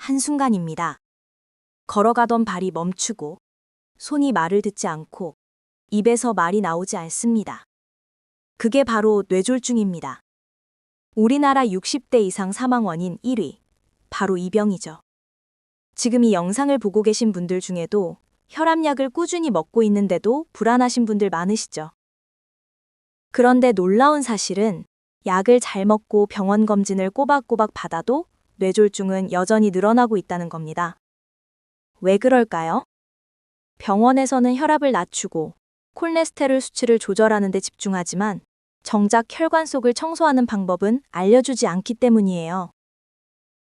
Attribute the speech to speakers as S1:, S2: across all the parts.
S1: 한순간입니다. 걸어가던 발이 멈추고 손이 말을 듣지 않고 입에서 말이 나오지 않습니다. 그게 바로 뇌졸중입니다. 우리나라 60대 이상 사망 원인 1위, 바로 이 병이죠. 지금 이 영상을 보고 계신 분들 중에도 혈압약을 꾸준히 먹고 있는데도 불안하신 분들 많으시죠? 그런데 놀라운 사실은 약을 잘 먹고 병원 검진을 꼬박꼬박 받아도 뇌졸중은 여전히 늘어나고 있다는 겁니다. 왜 그럴까요? 병원에서는 혈압을 낮추고 콜레스테롤 수치를 조절하는 데 집중하지만 정작 혈관 속을 청소하는 방법은 알려주지 않기 때문이에요.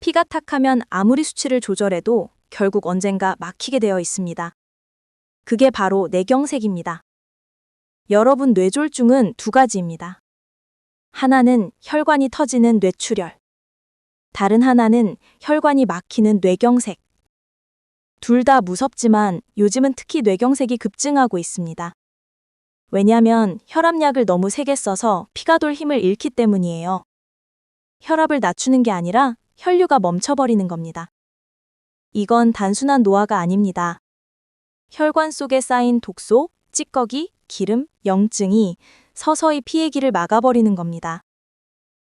S1: 피가 탁하면 아무리 수치를 조절해도 결국 언젠가 막히게 되어 있습니다. 그게 바로 뇌경색입니다. 여러분, 뇌졸중은 두 가지입니다. 하나는 혈관이 터지는 뇌출혈, 다른 하나는 혈관이 막히는 뇌경색. 둘 다 무섭지만 요즘은 특히 뇌경색이 급증하고 있습니다. 왜냐하면 혈압약을 너무 세게 써서 피가 돌 힘을 잃기 때문이에요. 혈압을 낮추는 게 아니라 혈류가 멈춰버리는 겁니다. 이건 단순한 노화가 아닙니다. 혈관 속에 쌓인 독소, 찌꺼기, 기름, 염증이 서서히 피의 길을 막아버리는 겁니다.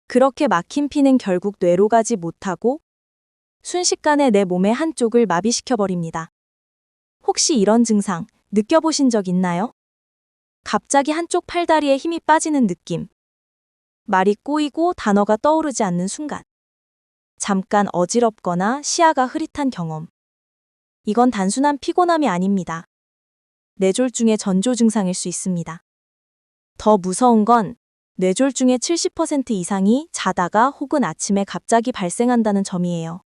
S1: 그렇게 막힌 피는 결국 뇌로 가지 못하고 순식간에 내 몸의 한쪽을 마비시켜버립니다. 혹시 이런 증상 느껴보신 적 있나요? 갑자기 한쪽 팔다리에 힘이 빠지는 느낌. 말이 꼬이고 단어가 떠오르지 않는 순간. 잠깐 어지럽거나 시야가 흐릿한 경험. 이건 단순한 피곤함이 아닙니다. 뇌졸중의 전조 증상일 수 있습니다. 더 무서운 건 뇌졸중의 70% 이상이 자다가 혹은 아침에 갑자기 발생한다는 점이에요.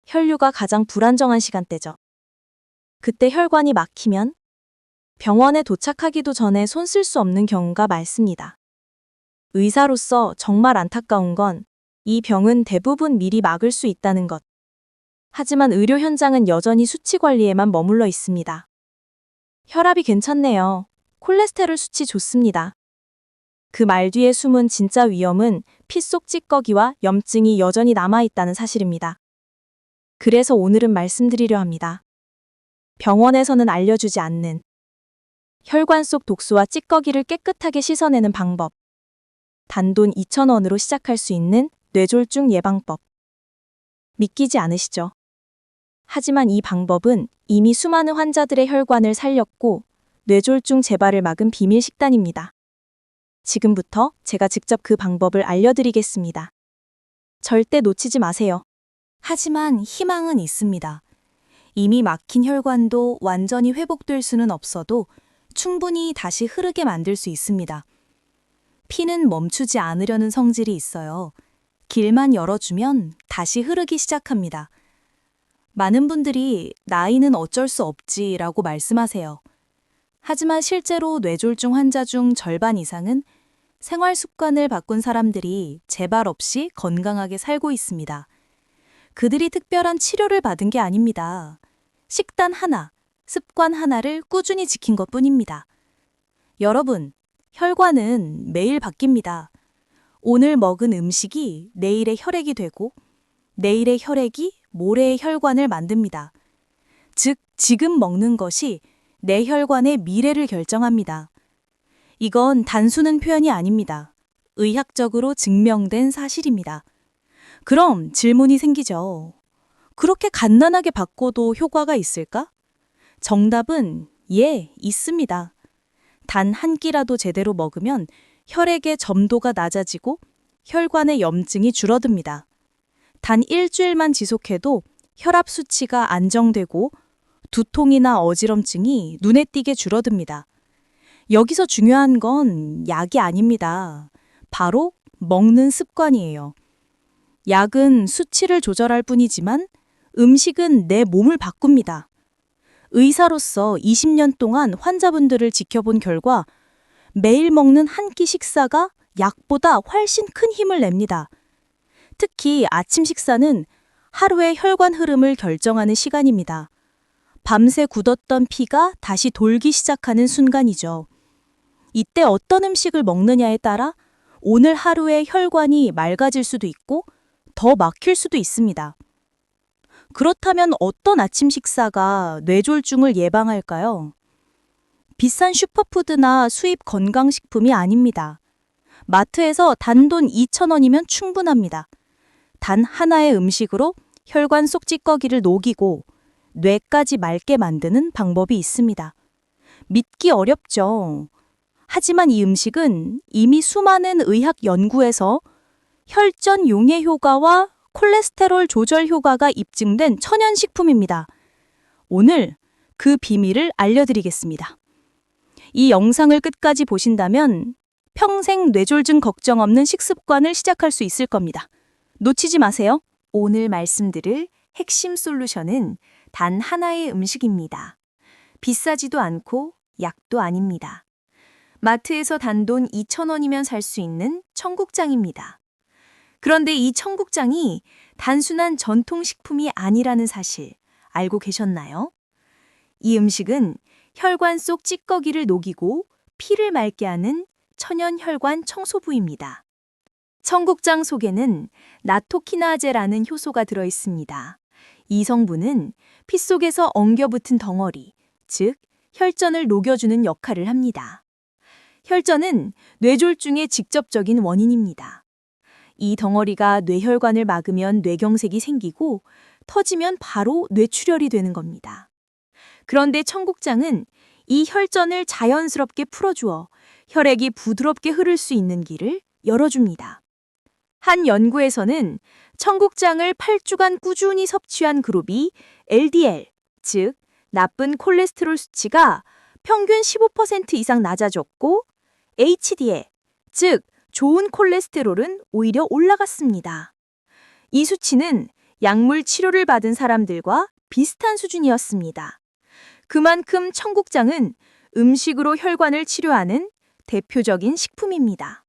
S1: 혈류가 가장 불안정한 시간대죠. 그때 혈관이 막히면 병원에 도착하기도 전에 손 쓸 수 없는 경우가 많습니다. 의사로서 정말 안타까운 건 이 병은 대부분 미리 막을 수 있다는 것. 하지만 의료 현장은 여전히 수치 관리에만 머물러 있습니다. 혈압이 괜찮네요. 콜레스테롤 수치 좋습니다. 그 말 뒤에 숨은 진짜 위험은 피 속 찌꺼기와 염증이 여전히 남아있다는 사실입니다. 그래서 오늘은 말씀드리려 합니다. 병원에서는 알려주지 않는 혈관 속 독소와 찌꺼기를 깨끗하게 씻어내는 방법. 단돈 2,000원으로 시작할 수 있는 뇌졸중 예방법. 믿기지 않으시죠? 하지만 이 방법은 이미 수많은 환자들의 혈관을 살렸고 뇌졸중 재발을 막은 비밀 식단입니다. 지금부터 제가 직접 그 방법을 알려드리겠습니다. 절대 놓치지 마세요. 하지만 희망은 있습니다. 이미 막힌 혈관도 완전히 회복될 수는 없어도 충분히 다시 흐르게 만들 수 있습니다. 피는 멈추지 않으려는 성질이 있어요. 길만 열어주면 다시 흐르기 시작합니다. 많은 분들이 나이는 어쩔 수 없지라고 말씀하세요. 하지만 실제로 뇌졸중 환자 중 절반 이상은 생활 습관을 바꾼 사람들이 재발 없이 건강하게 살고 있습니다. 그들이 특별한 치료를 받은 게 아닙니다. 식단 하나, 습관 하나를 꾸준히 지킨 것뿐입니다. 여러분, 혈관은 매일 바뀝니다. 오늘 먹은 음식이 내일의 혈액이 되고 내일의 혈액이 모레의 혈관을 만듭니다. 즉, 지금 먹는 것이 내 혈관의 미래를 결정합니다. 이건 단순한 표현이 아닙니다. 의학적으로 증명된 사실입니다. 그럼 질문이 생기죠. 그렇게 간단하게 바꿔도 효과가 있을까? 정답은 예, 있습니다. 단 한 끼라도 제대로 먹으면 혈액의 점도가 낮아지고 혈관의 염증이 줄어듭니다. 단 일주일만 지속해도 혈압 수치가 안정되고 두통이나 어지럼증이 눈에 띄게 줄어듭니다. 여기서 중요한 건 약이 아닙니다. 바로 먹는 습관이에요. 약은 수치를 조절할 뿐이지만 음식은 내 몸을 바꿉니다. 의사로서 20년 동안 환자분들을 지켜본 결과 매일 먹는 한 끼 식사가 약보다 훨씬 큰 힘을 냅니다. 특히 아침 식사는 하루의 혈관 흐름을 결정하는 시간입니다. 밤새 굳었던 피가 다시 돌기 시작하는 순간이죠. 이때 어떤 음식을 먹느냐에 따라 오늘 하루의 혈관이 맑아질 수도 있고 더 막힐 수도 있습니다.
S2: 그렇다면 어떤 아침 식사가 뇌졸중을 예방할까요? 비싼 슈퍼푸드나 수입 건강식품이 아닙니다. 마트에서 단돈 2,000원이면 충분합니다. 단 하나의 음식으로 혈관 속 찌꺼기를 녹이고 뇌까지 맑게 만드는 방법이 있습니다. 믿기 어렵죠. 하지만 이 음식은 이미 수많은 의학 연구에서 혈전 용해 효과와 콜레스테롤 조절 효과가 입증된 천연식품입니다. 오늘 그 비밀을 알려드리겠습니다. 이 영상을 끝까지 보신다면 평생 뇌졸중 걱정 없는 식습관을 시작할 수 있을 겁니다. 놓치지 마세요.
S1: 오늘 말씀드릴 핵심 솔루션은 단 하나의 음식입니다. 비싸지도 않고 약도 아닙니다. 마트에서 단돈 2,000원이면 살 수 있는 청국장입니다. 그런데 이 청국장이 단순한 전통식품이 아니라는 사실 알고 계셨나요? 이 음식은 혈관 속 찌꺼기를 녹이고 피를 맑게 하는 천연 혈관 청소부입니다. 청국장 속에는 나토키나제라는 효소가 들어 있습니다. 이 성분은 피 속에서 엉겨붙은 덩어리, 즉 혈전을 녹여주는 역할을 합니다. 혈전은 뇌졸중의 직접적인 원인입니다. 이 덩어리가 뇌혈관을 막으면 뇌경색이 생기고 터지면 바로 뇌출혈이 되는 겁니다. 그런데 청국장은 이 혈전을 자연스럽게 풀어주어 혈액이 부드럽게 흐를 수 있는 길을 열어줍니다. 한 연구에서는 청국장을 8주간 꾸준히 섭취한 그룹이 LDL, 즉 나쁜 콜레스테롤 수치가 평균 15% 이상 낮아졌고 HDL, 즉 좋은 콜레스테롤은 오히려 올라갔습니다. 이 수치는 약물 치료를 받은 사람들과 비슷한 수준이었습니다. 그만큼 청국장은 음식으로 혈관을 치료하는 대표적인 식품입니다.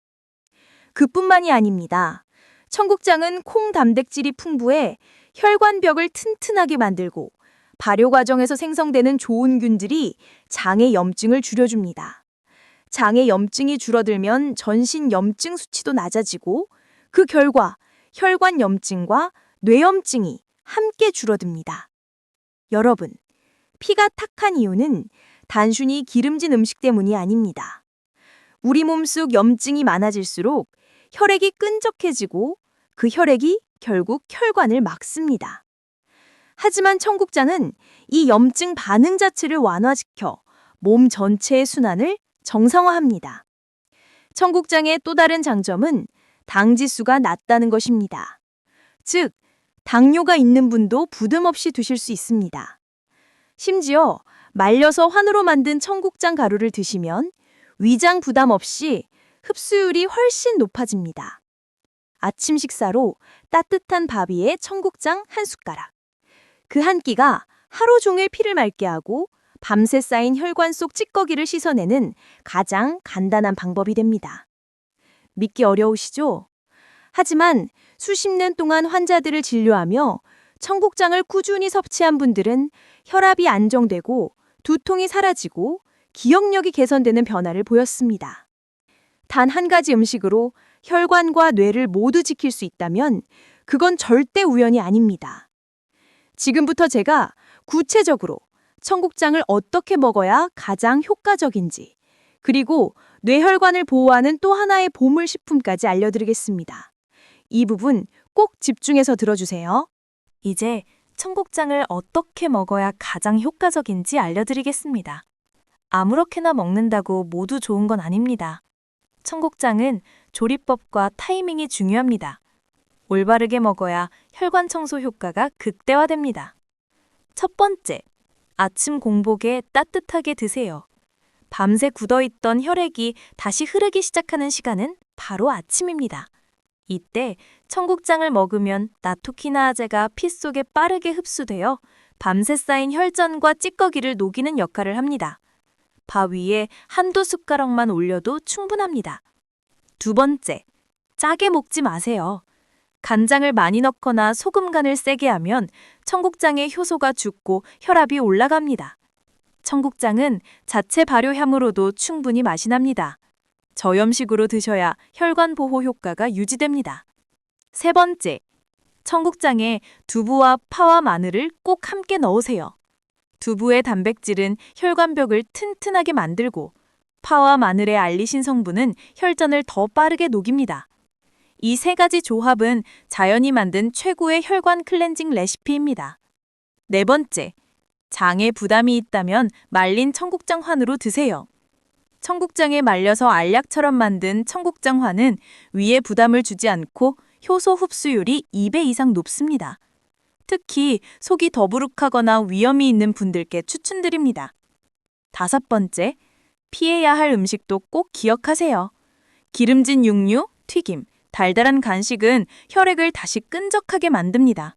S1: 그뿐만이 아닙니다. 청국장은 콩 단백질이 풍부해 혈관벽을 튼튼하게 만들고 발효 과정에서 생성되는 좋은 균들이 장의 염증을 줄여줍니다. 장의 염증이 줄어들면 전신 염증 수치도 낮아지고 그 결과 혈관 염증과 뇌염증이 함께 줄어듭니다. 여러분, 피가 탁한 이유는 단순히 기름진 음식 때문이 아닙니다. 우리 몸속 염증이 많아질수록 혈액이 끈적해지고 그 혈액이 결국 혈관을 막습니다. 하지만 청국장은 이 염증 반응 자체를 완화시켜 몸 전체의 순환을 정상화합니다. 청국장의 또 다른 장점은 당 지수가 낮다는 것입니다. 즉, 당뇨가 있는 분도 부담 없이 드실 수 있습니다. 심지어 말려서 환으로 만든 청국장 가루를 드시면 위장 부담 없이 흡수율이 훨씬 높아집니다. 아침 식사로 따뜻한 밥 위에 청국장 한 숟가락. 그 한 끼가 하루 종일 피를 맑게 하고 밤새 쌓인 혈관 속 찌꺼기를 씻어내는 가장 간단한 방법이 됩니다. 믿기 어려우시죠? 하지만 수십 년 동안 환자들을 진료하며 청국장을 꾸준히 섭취한 분들은 혈압이 안정되고 두통이 사라지고 기억력이 개선되는 변화를 보였습니다. 단 한 가지 음식으로 혈관과 뇌를 모두 지킬 수 있다면 그건 절대 우연이 아닙니다. 지금부터 제가 구체적으로 청국장을 어떻게 먹어야 가장 효과적인지, 그리고 뇌혈관을 보호하는 또 하나의 보물 식품까지 알려드리겠습니다. 이 부분 꼭 집중해서 들어주세요. 이제 청국장을 어떻게 먹어야 가장 효과적인지 알려드리겠습니다. 아무렇게나 먹는다고 모두 좋은 건 아닙니다. 청국장은 조리법과 타이밍이 중요합니다. 올바르게 먹어야 혈관 청소 효과가 극대화됩니다. 첫 번째, 아침 공복에 따뜻하게 드세요. 밤새 굳어있던 혈액이 다시 흐르기 시작하는 시간은 바로 아침입니다. 이때 청국장을 먹으면 나토키나제가 피 속에 빠르게 흡수되어 밤새 쌓인 혈전과 찌꺼기를 녹이는 역할을 합니다. 밥 위에 한두 숟가락만 올려도 충분합니다. 두 번째, 짜게 먹지 마세요. 간장을 많이 넣거나 소금 간을 세게 하면 청국장의 효소가 죽고 혈압이 올라갑니다. 청국장은 자체 발효향으로도 충분히 맛이 납니다. 저염식으로 드셔야 혈관 보호 효과가 유지됩니다. 세 번째, 청국장에 두부와 파와 마늘을 꼭 함께 넣으세요. 두부의 단백질은 혈관벽을 튼튼하게 만들고 파와 마늘의 알리신 성분은 혈전을 더 빠르게 녹입니다. 이 세 가지 조합은 자연이 만든 최고의 혈관 클렌징 레시피입니다. 네 번째, 장에 부담이 있다면 말린 청국장환으로 드세요. 청국장에 말려서 알약처럼 만든 청국장환은 위에 부담을 주지 않고 효소 흡수율이 2배 이상 높습니다. 특히 속이 더부룩하거나 위염이 있는 분들께 추천드립니다. 다섯 번째, 피해야 할 음식도 꼭 기억하세요. 기름진 육류, 튀김, 달달한 간식은 혈액을 다시 끈적하게 만듭니다.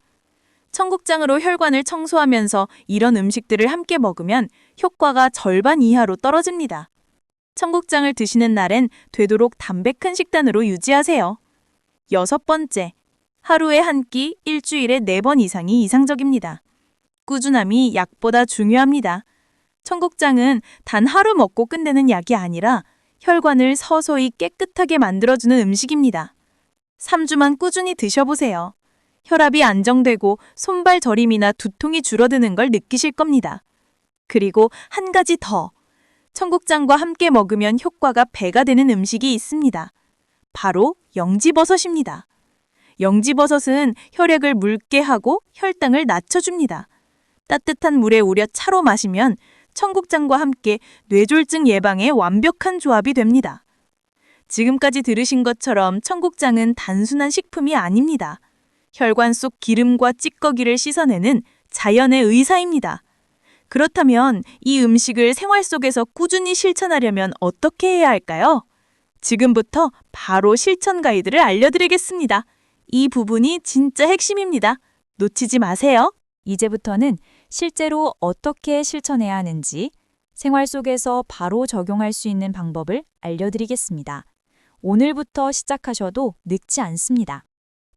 S1: 청국장으로 혈관을 청소하면서 이런 음식들을 함께 먹으면 효과가 절반 이하로 떨어집니다. 청국장을 드시는 날엔 되도록 담백한 식단으로 유지하세요. 여섯 번째, 하루에 한 끼, 일주일에 4번 이상이 이상적입니다. 꾸준함이 약보다 중요합니다. 청국장은 단 하루 먹고 끝내는 약이 아니라 혈관을 서서히 깨끗하게 만들어주는 음식입니다. 3주만 꾸준히 드셔보세요. 혈압이 안정되고 손발 저림이나 두통이 줄어드는 걸 느끼실 겁니다. 그리고 한 가지 더. 청국장과 함께 먹으면 효과가 배가 되는 음식이 있습니다. 바로 영지버섯입니다. 영지버섯은 혈액을 묽게 하고 혈당을 낮춰줍니다. 따뜻한 물에 우려 차로 마시면 청국장과 함께 뇌졸중 예방에 완벽한 조합이 됩니다. 지금까지 들으신 것처럼 청국장은 단순한 식품이 아닙니다. 혈관 속 기름과 찌꺼기를 씻어내는 자연의 의사입니다. 그렇다면 이 음식을 생활 속에서 꾸준히 실천하려면 어떻게 해야 할까요? 지금부터 바로 실천 가이드를 알려드리겠습니다. 이 부분이 진짜 핵심입니다. 놓치지 마세요.
S2: 이제부터는 실제로 어떻게 실천해야 하는지 생활 속에서 바로 적용할 수 있는 방법을 알려드리겠습니다. 오늘부터 시작하셔도 늦지 않습니다.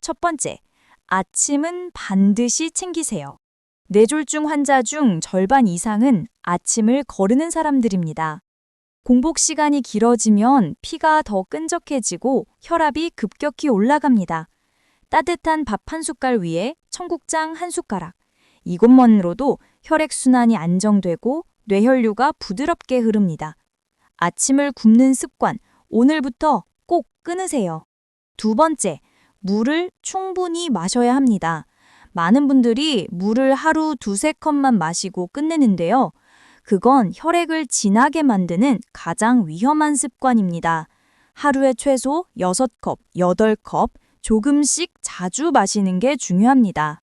S2: 첫 번째, 아침은 반드시 챙기세요. 뇌졸중 환자 중 절반 이상은 아침을 거르는 사람들입니다. 공복 시간이 길어지면 피가 더 끈적해지고 혈압이 급격히 올라갑니다. 따뜻한 밥 한 숟갈 위에 청국장 한 숟가락. 이것만으로도 혈액순환이 안정되고 뇌혈류가 부드럽게 흐릅니다. 아침을 굶는 습관, 오늘부터 꼭 끊으세요. 두 번째, 물을 충분히 마셔야 합니다. 많은 분들이 물을 하루 2-3컵만 마시고 끝내는데요. 그건 혈액을 진하게 만드는 가장 위험한 습관입니다. 하루에 최소 6컵, 8컵 조금씩 자주 마시는 게 중요합니다.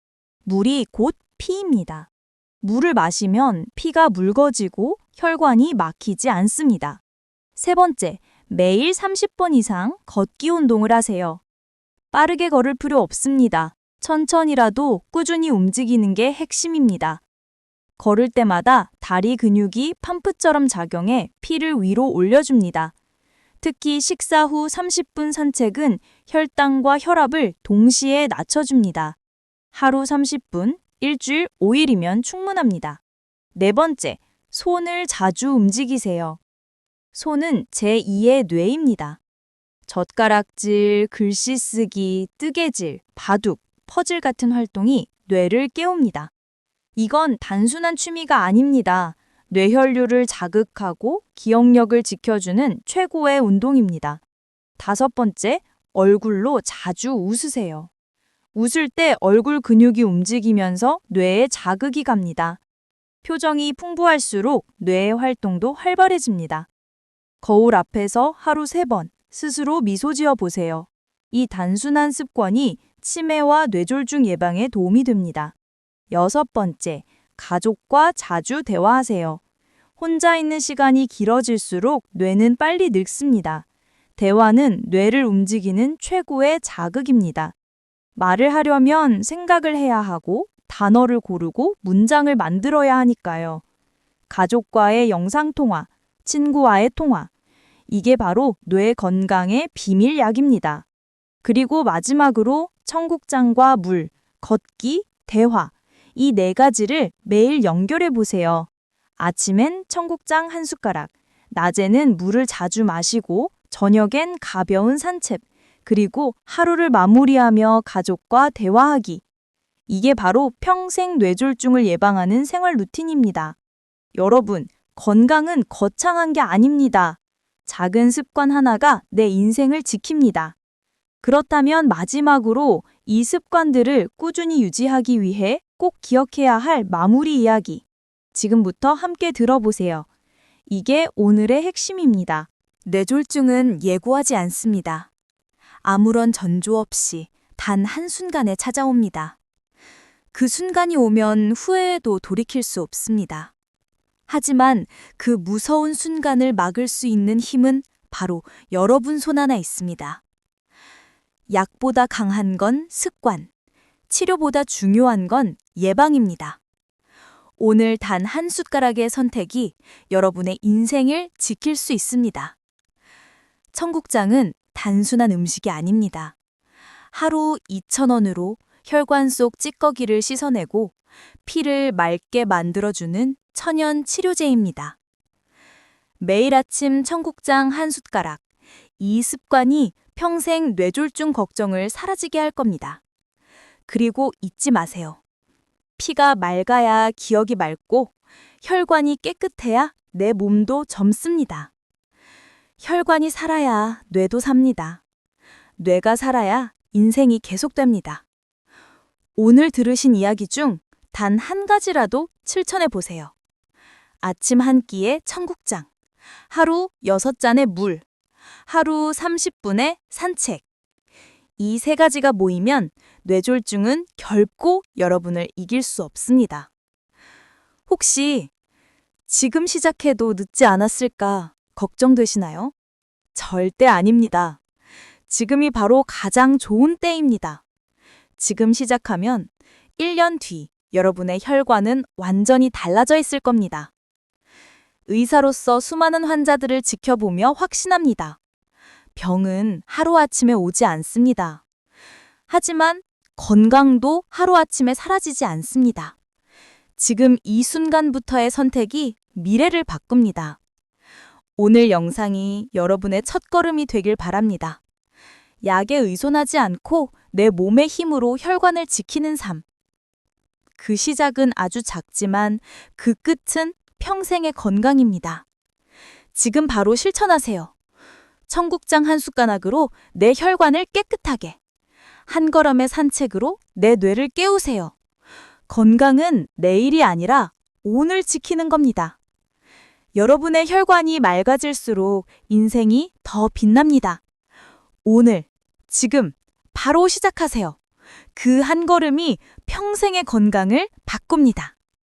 S2: 물이 곧 피입니다. 물을 마시면 피가 묽어지고 혈관이 막히지 않습니다. 세 번째, 매일 30분 이상 걷기 운동을 하세요. 빠르게 걸을 필요 없습니다. 천천히라도 꾸준히 움직이는 게 핵심입니다. 걸을 때마다 다리 근육이 펌프처럼 작용해 피를 위로 올려줍니다. 특히 식사 후 30분 산책은 혈당과 혈압을 동시에 낮춰줍니다. 하루 30분, 일주일 5일이면 충분합니다. 네 번째, 손을 자주 움직이세요. 손은 제2의 뇌입니다. 젓가락질, 글씨 쓰기, 뜨개질, 바둑, 퍼즐 같은 활동이 뇌를 깨웁니다. 이건 단순한 취미가 아닙니다. 뇌혈류를 자극하고 기억력을 지켜주는 최고의 운동입니다. 다섯 번째, 얼굴로 자주 웃으세요. 웃을 때 얼굴 근육이 움직이면서 뇌에 자극이 갑니다. 표정이 풍부할수록 뇌의 활동도 활발해집니다. 거울 앞에서 하루 3번 스스로 미소 지어 보세요. 이 단순한 습관이 치매와 뇌졸중 예방에 도움이 됩니다. 여섯 번째, 가족과 자주 대화하세요. 혼자 있는 시간이 길어질수록 뇌는 빨리 늙습니다. 대화는 뇌를 움직이는 최고의 자극입니다. 말을 하려면 생각을 해야 하고 단어를 고르고 문장을 만들어야 하니까요. 가족과의 영상통화, 친구와의 통화. 이게 바로 뇌 건강의 비밀약입니다. 그리고 마지막으로 청국장과 물, 걷기, 대화. 이 4가지를 매일 연결해 보세요. 아침엔 청국장 한 숟가락, 낮에는 물을 자주 마시고 저녁엔 가벼운 산책, 그리고 하루를 마무리하며 가족과 대화하기. 이게 바로 평생 뇌졸중을 예방하는 생활 루틴입니다. 여러분, 건강은 거창한 게 아닙니다. 작은 습관 하나가 내 인생을 지킵니다. 그렇다면 마지막으로 이 습관들을 꾸준히 유지하기 위해 꼭 기억해야 할 마무리 이야기. 지금부터 함께 들어보세요. 이게 오늘의 핵심입니다. 뇌졸중은 예고하지 않습니다. 아무런 전조 없이 단 한순간에 찾아옵니다. 그 순간이 오면 후회해도 돌이킬 수 없습니다. 하지만 그 무서운 순간을 막을 수 있는 힘은 바로 여러분 손 안에 있습니다. 약보다 강한 건 습관, 치료보다 중요한 건 예방입니다. 오늘 단 한 숟가락의 선택이 여러분의 인생을 지킬 수 있습니다. 청국장은 단순한 음식이 아닙니다. 하루 2,000원으로 혈관 속 찌꺼기를 씻어내고 피를 맑게 만들어주는 천연 치료제입니다. 매일 아침 청국장 한 숟가락, 이 습관이 평생 뇌졸중 걱정을 사라지게 할 겁니다. 그리고 잊지 마세요. 피가 맑아야 기억이 맑고 혈관이 깨끗해야 내 몸도 젊습니다. 혈관이 살아야 뇌도 삽니다. 뇌가 살아야 인생이 계속됩니다. 오늘 들으신 이야기 중 단 한 가지라도 실천해 보세요. 아침 한 끼에 청국장, 하루 6잔의 물, 하루 30분의 산책. 이 세 가지가 모이면 뇌졸중은 결코 여러분을 이길 수 없습니다. 혹시 지금 시작해도 늦지 않았을까 걱정되시나요? 절대 아닙니다. 지금이 바로 가장 좋은 때입니다. 지금 시작하면 1년 뒤 여러분의 혈관은 완전히 달라져 있을 겁니다. 의사로서 수많은 환자들을 지켜보며 확신합니다. 병은 하루아침에 오지 않습니다. 하지만 건강도 하루아침에 사라지지 않습니다. 지금 이 순간부터의 선택이 미래를 바꿉니다. 오늘 영상이 여러분의 첫걸음이 되길 바랍니다. 약에 의존하지 않고 내 몸의 힘으로 혈관을 지키는 삶. 그 시작은 아주 작지만 그 끝은 평생의 건강입니다. 지금 바로 실천하세요. 청국장 한 숟가락으로 내 혈관을 깨끗하게. 한 걸음의 산책으로 내 뇌를 깨우세요. 건강은 내일이 아니라 오늘 지키는 겁니다. 여러분의 혈관이 맑아질수록 인생이 더 빛납니다. 오늘, 지금, 바로 시작하세요. 그 한 걸음이 평생의 건강을 바꿉니다.